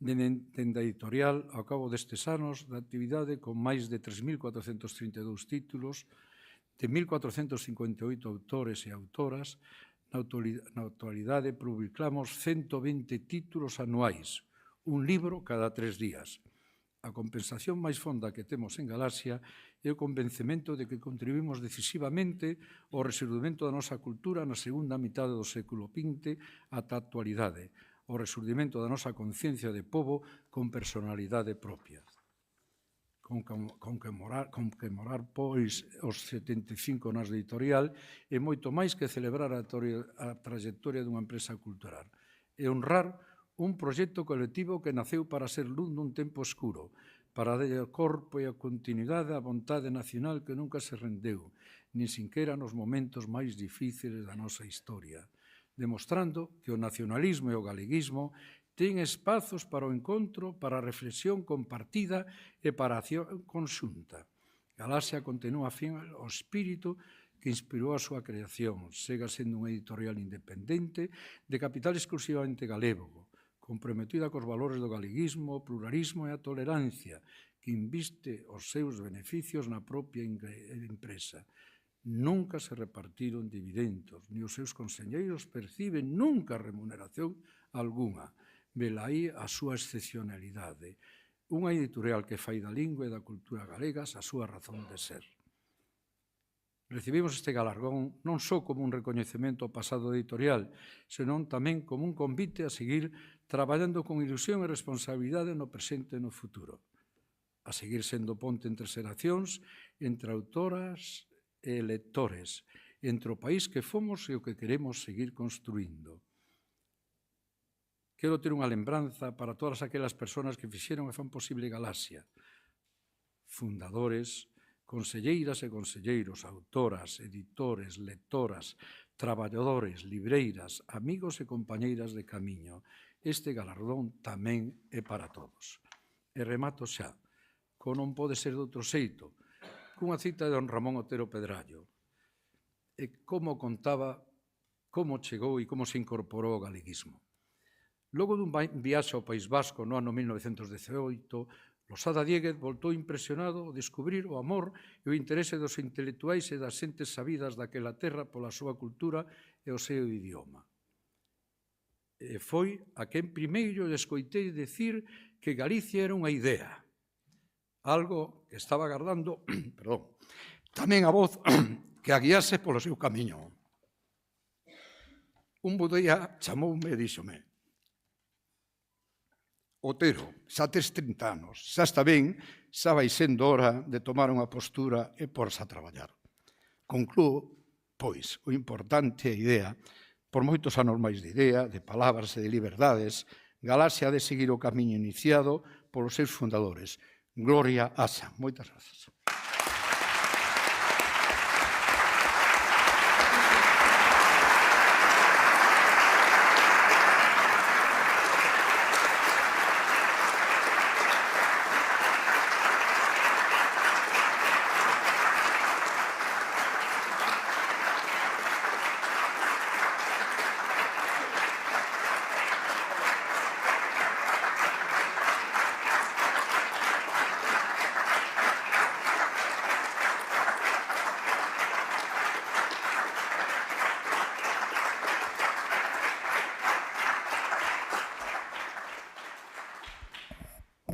Dende a editorial, ao cabo destes anos de actividade, con máis de 3.432 títulos, de 1.458 autores e autoras, na actualidade publicamos 120 títulos anuais, un libro cada 3 días. A compensación máis fonda que temos en Galaxia é o convencemento de que contribuímos decisivamente ao resurdimento da nosa cultura na segunda mitade do século XX ata a actualidade, ao resurdimento da nosa conciencia de pobo con personalidade propia. Conmemorar, pois, os 75 anos de editorial é moito máis que celebrar a trayectoria dunha empresa cultural. É honrar un proxecto colectivo que naceu para ser luz nun tempo escuro, para dar o corpo e a continuidade á vontade nacional que nunca se rendeu, nin sinquera nos momentos máis difíciles da nosa historia, demostrando que o nacionalismo e o galeguismo ten espazos para o encontro, para a reflexión compartida e para a acción conxunta. Galaxia continúa fiel ao espírito que inspirou a súa creación, sega sendo unha editorial independente de capital exclusivamente galego, comprometida cos valores do galeguismo, o pluralismo e a tolerancia, que inviste os seus beneficios na propia empresa. Nunca se repartiron dividendos, ni os seus conselleiros perciben nunca remuneración algunha. Velaí a súa excepcionalidade, unha editorial que fai da lingua e da cultura galegas a súa razón de ser. Recibimos este galardón non só como un recoñecemento ao pasado editorial, senón tamén como un convite a seguir traballando con ilusión e responsabilidade no presente e no futuro, a seguir sendo ponte entre xeracións, entre autoras e lectores, entre o país que fomos e o que queremos seguir construindo. Quero ter unha lembranza para todas aquelas persoas que fixeron e fan posible Galaxia. Fundadores, conselleiras e conselleiros, autoras, editores, lectoras, traballadores, libreiras, amigos e compañeiras de camiño. Este galardón tamén é para todos. E remato xa, como non pode ser de outro xeito, cunha cita de don Ramón Otero Pedrallo, e como contaba como chegou e como se incorporou ao galeguismo. Logo dun viaxe ao País Vasco no ano 1918, Losada Diéguez voltou impresionado ao descubrir o amor e o interese dos intelectuais e das xentes sabidas daquela terra pola súa cultura e o seu idioma. E foi a quen primeiro lle escoitei dicir que Galicia era unha idea, algo que estaba agardando, tamén a voz que a guiase polo seu camiño. Un bo día chamoume e díxome: Otero, xa tes 30 anos, xa está ben, xa vai sendo hora de tomar unha postura e porse a traballar. Conclúo, pois, o importante é a idea, por moitos anos máis de idea, de palabras e de liberdades, Galaxia ha de seguir o camiño iniciado polos seus fundadores. Gloria haxa. Moitas grazas.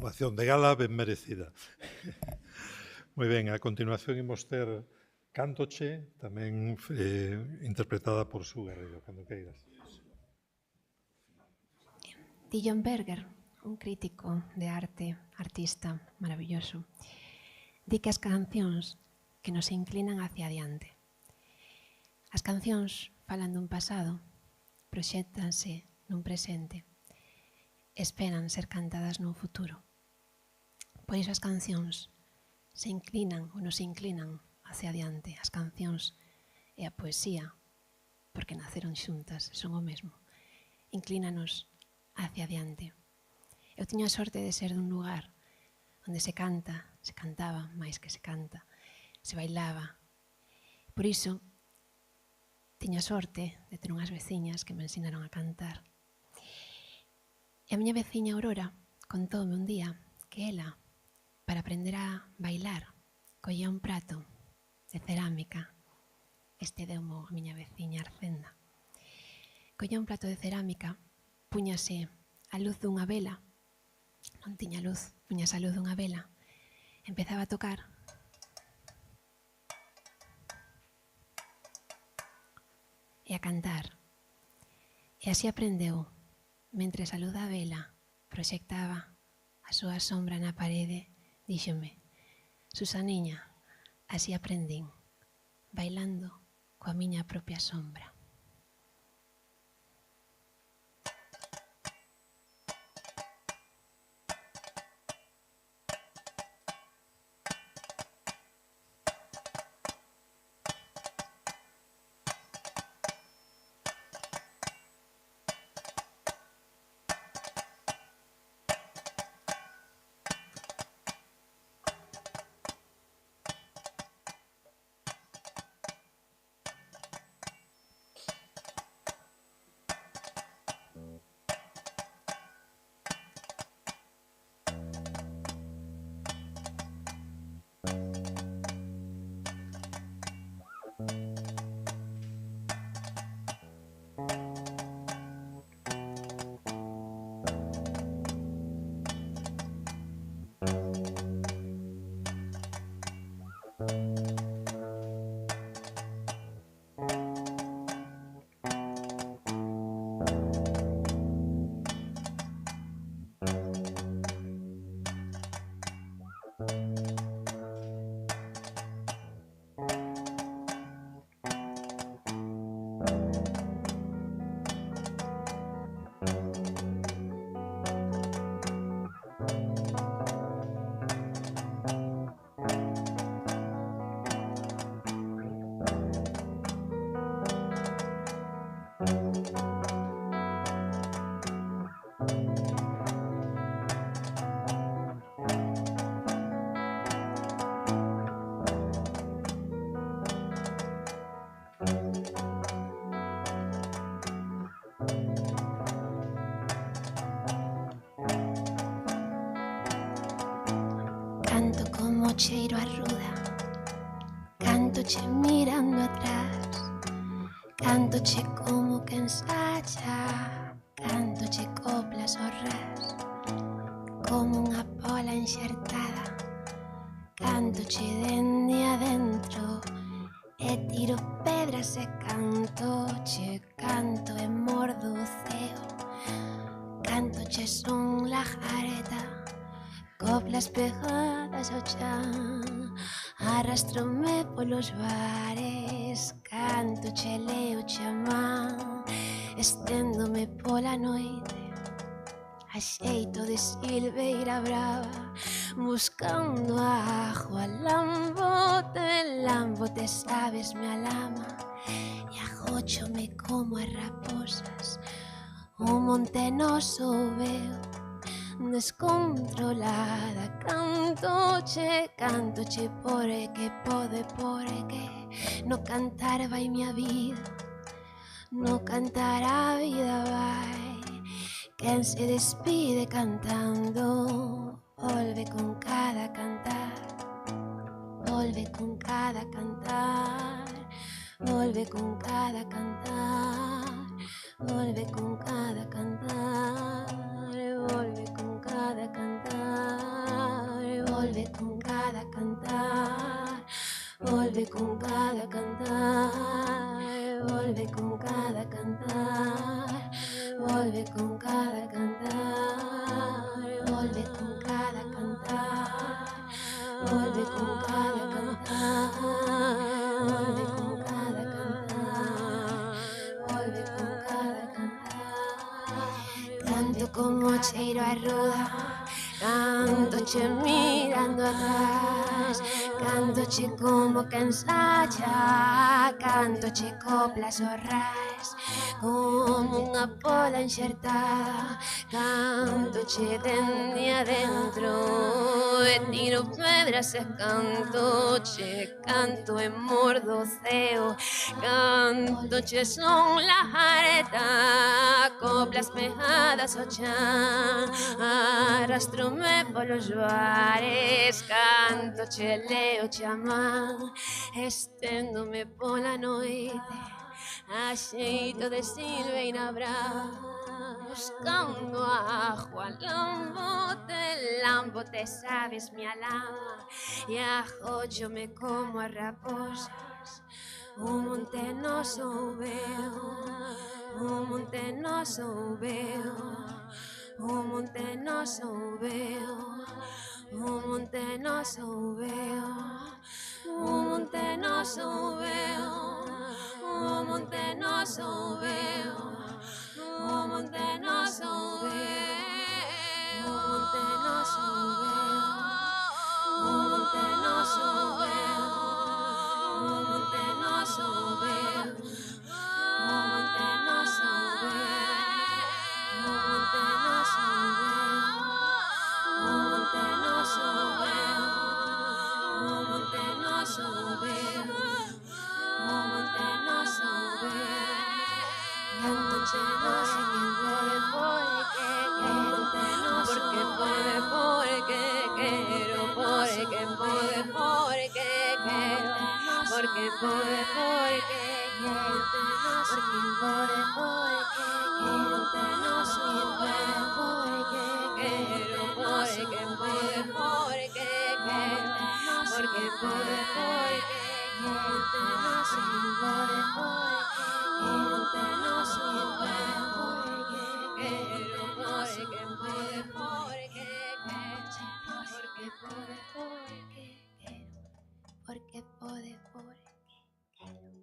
Ovación de gala ben merecida. Moi ben, a continuación imos ter Cántoche, tamén interpretada por Su Guerreiro, cando queiras. Dillon Berger, un crítico de arte, artista maravilloso, di que as cancións que nos inclinan hacia adiante. As cancións falan dun pasado, proxéctanse nun presente, esperan ser cantadas nun futuro. Por iso as cancións se inclinan ou nos inclinan hacia adiante. As cancións e a poesía, porque naceron xuntas, son o mesmo, inclínanos hacia adiante. Eu tiña a sorte de ser dun lugar onde se canta, se cantaba, máis que se canta, se bailaba. Por iso, tiña a sorte de ter unhas veciñas que me ensinaron a cantar. E a miña veciña Aurora contoume un día que ela, para aprender a bailar, collía un prato de cerámica. Este deumo a miña veciña Arcenda. Collía un prato de cerámica, puñase a luz dunha vela, non tiña luz, puñase a luz dunha vela, empezaba a tocar e a cantar. E así aprendeu, mentres a luz da vela proxectaba a súa sombra na parede. Díxome, Susaniña, así aprendín, bailando coa miña propia sombra. Canto como cheiro a ruda, cantoche mirando atrás, cantoche como que ensaya, cantoche coplas ao ras, como unha pola enxertada, cantoche dende adentro, e tiro pedras e cantoche, canto e mordo o ceo, cantoche son lajar pegadas ao chan, arrastrome polos bares, canto che leo chamán, esténdome pola noite, a xeito de silveira brava, buscando a agua, lambote, sabes, me alama, e agóchome como as raposas, o monte noso veo, descontrolada, cantoche, porque no cantar vai miña vida, no cantar a vida vai, quen se despide cantando, volve con cada cantar, volve con cada cantar, volve con cada cantar, volve con cada cantar, volve con cada cantar, volve con cada cantar, volve con cada cantar, volve con cada cantar, volve con cada cantar, volve con cada cantar, volve con cada cantar, volve con cada cantar, volve con cada cantar. Canto como cheiro a ruda, canto che mirando atrás, canto che como que ensaya, canto che coplas o rais, como unha pola enxertada, canto che dende adentro, e tiro pedras e canto che, canto e mordo o ceo, canto che son la jareta, coplas pegadas ao chan, arrastrome polos bares, canto che leo chamán, esténdome pola noite, a xeito de silveira brava, buscando a agua, lambote, sabes, mi alama, e agóchome como as raposas, o monte noso veo, o monte noso veo, o monte noso veo, o monte noso veo, o monte noso veo, o monte noso veo, o monte noso veo, o monte noso veo, o monte noso veo, o monte noso veo, o monte noso veo, o monte noso veo, o monte noso veo, o monte noso veo, o monte noso veo, canto che no sé que puede, porque quiero, porque puede, porque quiero, porque puede, porque quiero, porque puede, porque quiero, no sé que puede, porque quiero, porque puede, porque quiero, porque puede, porque quiero, no sé que puede, porque no sé que puede, porque quiero, porque puede, porque quiero, porque puede, porque quiero, porque puede, porque quiero, porque puede, porque quiero, porque puede.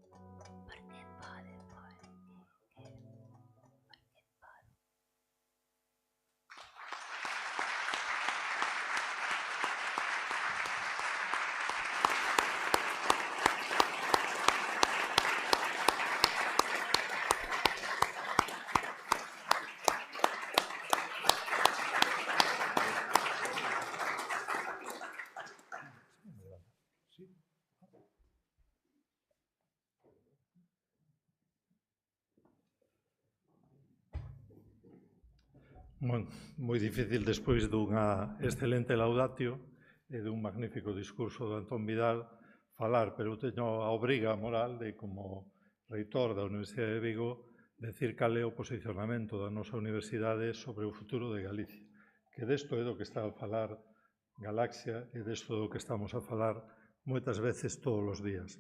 Bueno, moi difícil despois dunha excelente laudatio e dun magnífico discurso de Antón Vidal falar, pero teño a obriga moral de, como reitor da Universidade de Vigo, decir cal é o posicionamento da nosa universidade sobre o futuro de Galicia, que desto é do que está a falar Galaxia e desto do que estamos a falar moitas veces todos os días.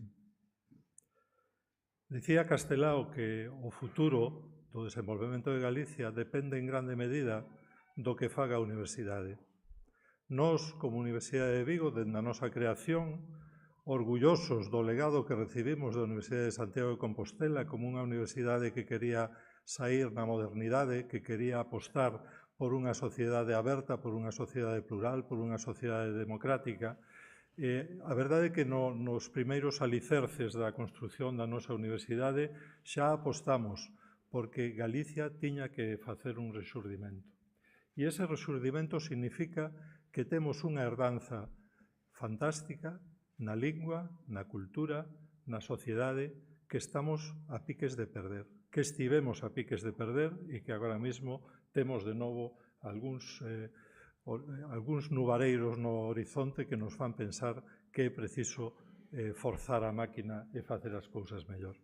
Dicía Castelao que o futuro do desenvolvemento de Galicia depende en grande medida do que faga a universidade. Nós, como Universidade de Vigo, dende a nosa creación, orgullosos do legado que recibimos da Universidade de Santiago de Compostela como unha universidade que quería sair na modernidade, que quería apostar por unha sociedade aberta, por unha sociedade plural, por unha sociedade democrática. A verdade é que nos primeiros alicerces da construción da nosa universidade xa apostamos porque Galicia tiña que facer un resurdimento. E ese resurdimento significa que temos unha herdanza fantástica na lingua, na cultura, na sociedade, que estamos a piques de perder, que estivemos a piques de perder e que agora mesmo temos de novo algúns nubareiros no horizonte que nos fan pensar que é preciso forzar a máquina e facer as cousas mellor.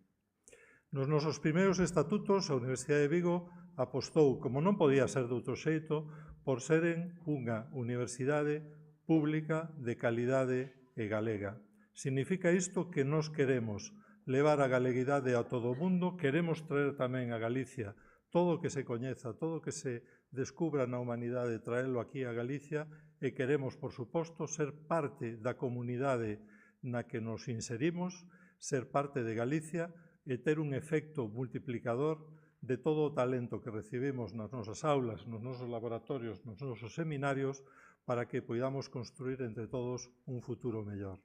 Nos nosos primeiros estatutos, a Universidade de Vigo apostou, como non podía ser de outro xeito, por seren unha universidade pública de calidade e galega. Significa isto que nós queremos levar a galeguidade a todo o mundo, queremos traer tamén a Galicia todo o que se coñeza, todo o que se descubra na humanidade, traelo aquí a Galicia e queremos, por suposto, ser parte da comunidade na que nos inserimos, ser parte de Galicia e ter un efecto multiplicador de todo o talento que recibimos nas nosas aulas, nos nosos laboratorios, nos nosos seminarios, para que poidamos construir entre todos un futuro mellor.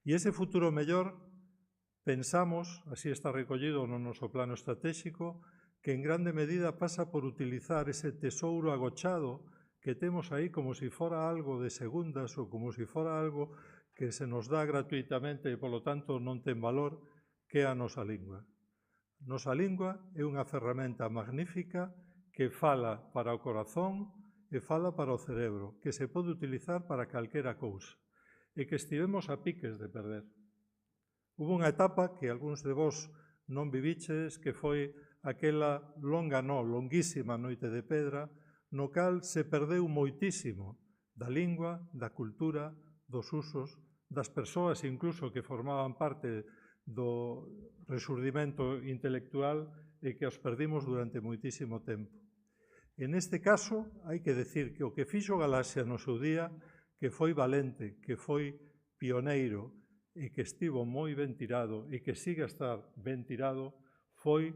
E ese futuro mellor, pensamos, así está recollido no noso plano estratégico, que en grande medida pasa por utilizar ese tesouro agochado que temos aí como se fora algo de segundas ou como se fora algo que se nos dá gratuitamente e, polo tanto, non ten valor, que é a nosa lingua. Nosa lingua é unha ferramenta magnífica que fala para o corazón e fala para o cerebro, que se pode utilizar para calquera cousa, e que estivemos a piques de perder. Hubo unha etapa que algúns de vós non viviches, que foi aquela longuísima noite de pedra, no cal se perdeu moitísimo da lingua, da cultura, dos usos, das persoas incluso que formaban parte do resurdimento intelectual e que os perdimos durante moitísimo tempo. En este caso, hai que decir que o que fixo Galaxia no seu día, que foi valente, que foi pioneiro e que estivo moi ben tirado e que siga a estar ben tirado, foi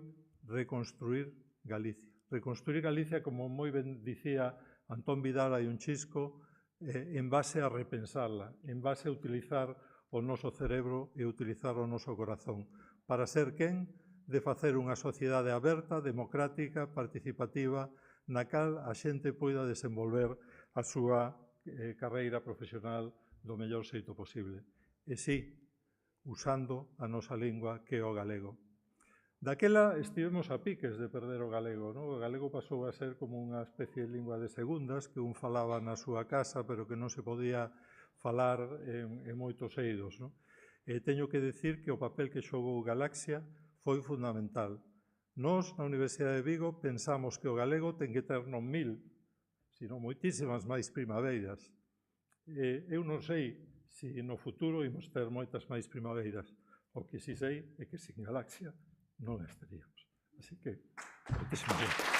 reconstruir Galicia. Reconstruir Galicia, como moi ben dicía Antón Vidal hai un chisco, en base a repensarla, en base a utilizar o noso cerebro e utilizar o noso corazón, para ser quen de facer unha sociedade aberta, democrática, participativa, na cal a xente poida desenvolver a súa carreira profesional do mellor xeito posible. E sí, usando a nosa lingua, que é o galego. Daquela estivemos a piques de perder o galego, non? O galego pasou a ser como unha especie de lingua de segundas que un falaba na súa casa, pero que non se podía falar en moitos eidos, non? E teño que decir que o papel que xogou Galaxia foi fundamental. Nós, na Universidade de Vigo, pensamos que o galego ten que ter non 1000, sino moitísimas máis primaveiras. Eu non sei se no futuro imos ter moitas máis primaveiras. O que si sei é que sin Galaxia non as teríamos. Así que, moitísimas gracias.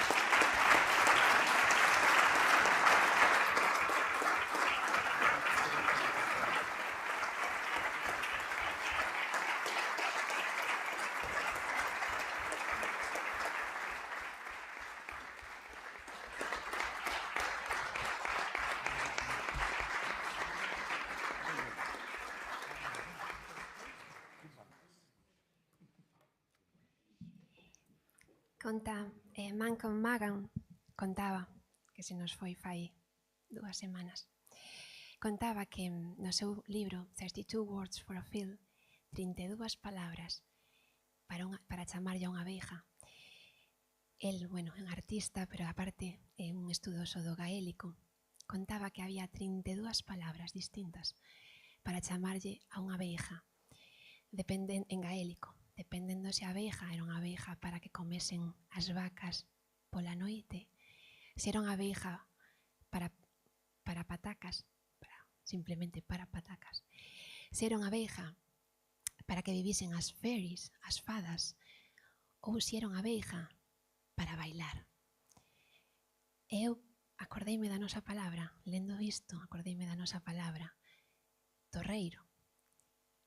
Conta, Malcolm Magan contaba, que se nos foi fai 2 semanas, contaba que no seu libro 32 Words for a Field, 32 palabras para chamarlle a unha abeixa. El, bueno, é un artista, pero aparte é un estudoso do gaélico. Contaba que había 32 palabras distintas para chamarlle a unha abeixa, en gaélico. Dependendo se a abeixa era unha abeixa para que comesen as vacas pola noite, se era unha abeixa para patacas, simplemente para patacas, se era unha abeixa para que vivisen as fairies, as fadas, ou se era unha abeixa para bailar. Eu acordeime da nosa palabra, lendo isto, acordeime da nosa palabra, torreiro,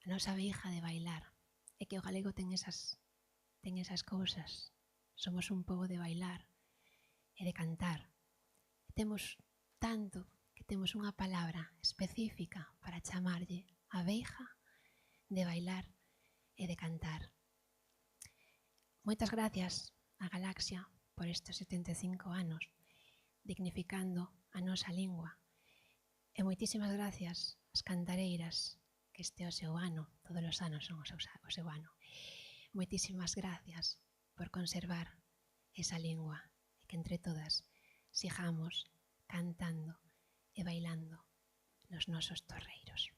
a nosa veija de bailar. É que o galego ten esas cousas. Somos un pobo de bailar e de cantar. Temos tanto que temos unha palabra específica para chamarlle a veija de bailar e de cantar. Moitas gracias a Galaxia por estes 75 anos dignificando a nosa lingua. E moitísimas gracias ás cantareiras, que este é o seu ano, todos os anos son o seu ano. Moitísimas gracias por conservar esa lingua e que entre todas sigamos cantando e bailando nos nosos torreiros.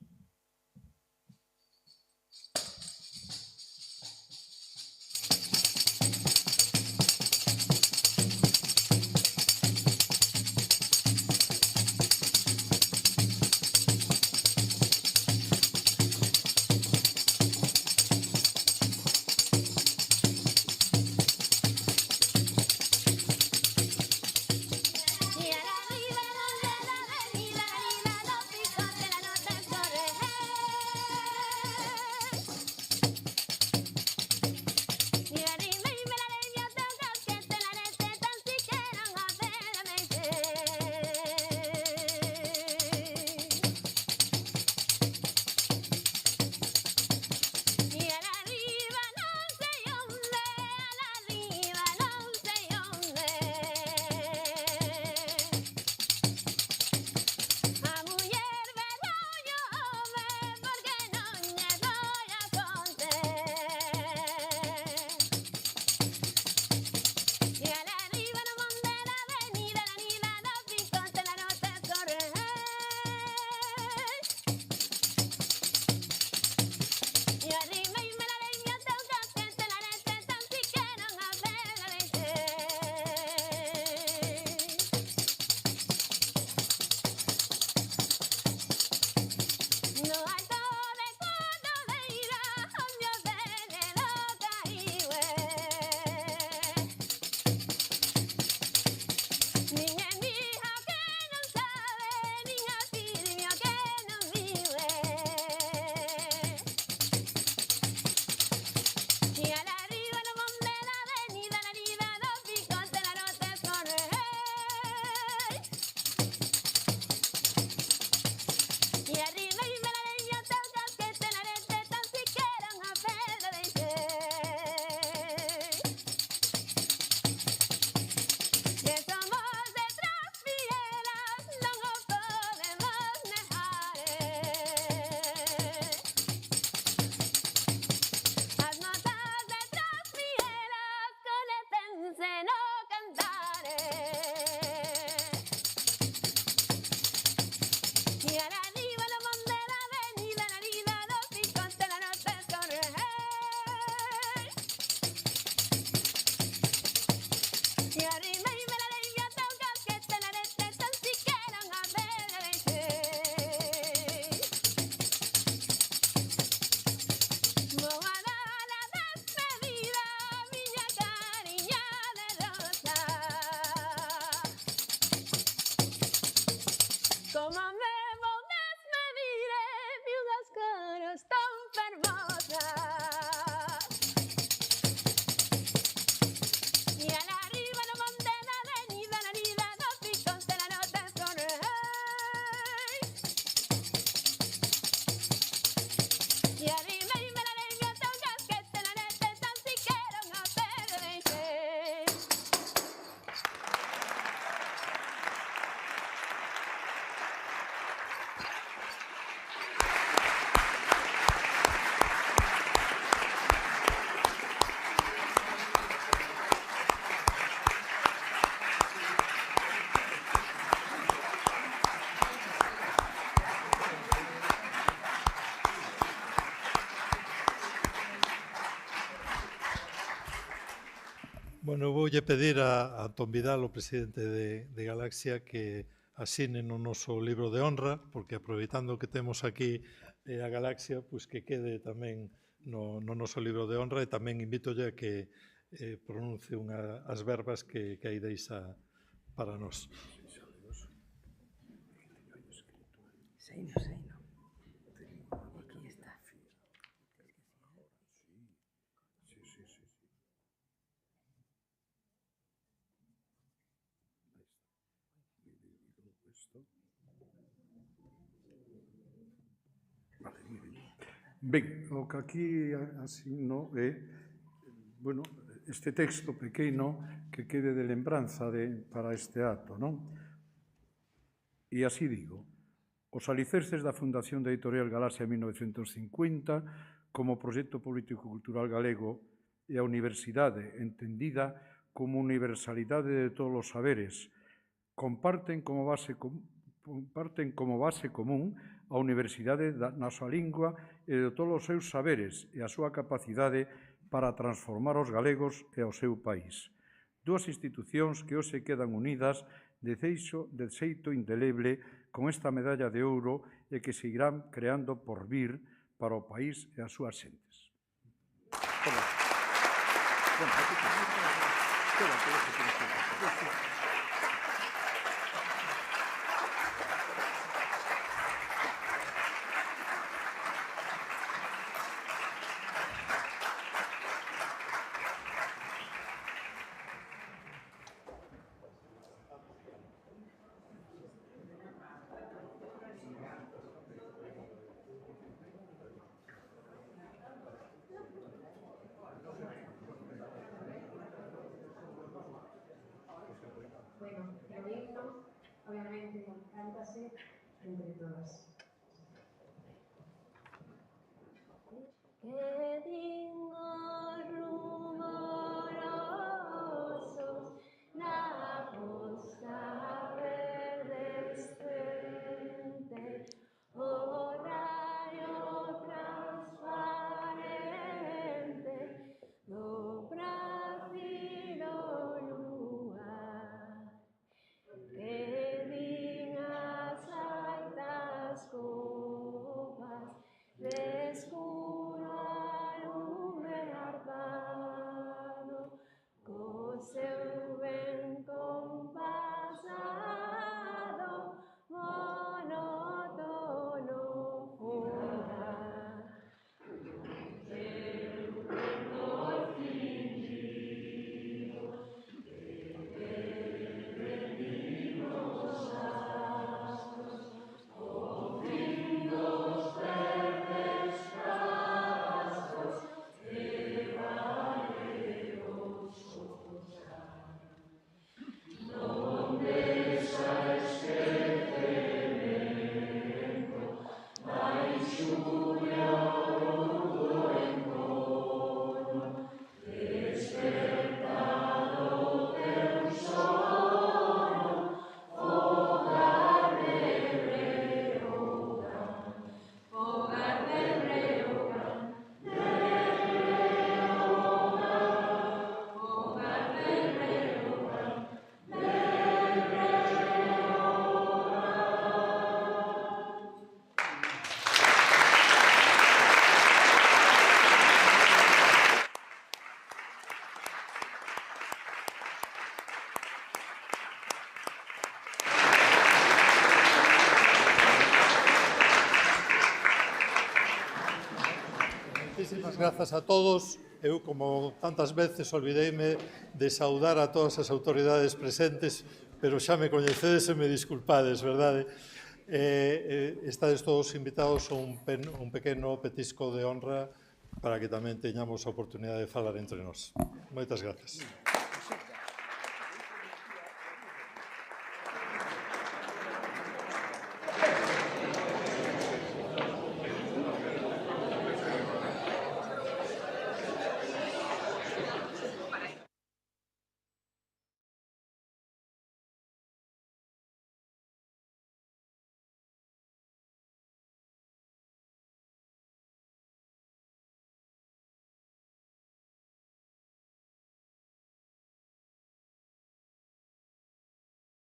Bueno, voulle pedir a Antón Vidal, o presidente de Galaxia, que asine no noso libro de honra, porque aproveitando que temos aquí a Galaxia, pois que quede tamén no noso libro de honra, e tamén invitolle a que pronuncie as verbas que aí deixa para nós. sei, no. Aquí está. Ben, o que aquí asigno é, bueno, este texto pequeno que quede de lembranza para este acto, non? E así digo, os alicerces da Fundación da Editorial Galaxia en 1950 como proxecto político-cultural galego e a universidade entendida como universalidade de todos os saberes comparten como base común a universidade na súa lingua e de todos os seus saberes e a súa capacidade para transformar os galegos e o seu país. Dúas institucións que hoxe quedan unidas de xeito indeleble con esta medalla de ouro e que seguirán creando porvir para o país e as súas xentes. Bueno, el himno, obviamente, cántase entre todas. Que dignos rumorosos la costa verdescente, horario transparente, do Brasil lúa, que din as altas copas de escuro alume arpado, co seu ben compasado, monótono funda. Moitísimas grazas a todos. Eu, como tantas veces, olvideime de saudar a todas as autoridades presentes, pero xa me coñecedes e me disculpades, verdade? Estades todos invitados a un pequeno petisco de honra para que tamén teñamos a oportunidade de falar entre nós. Moitas grazas.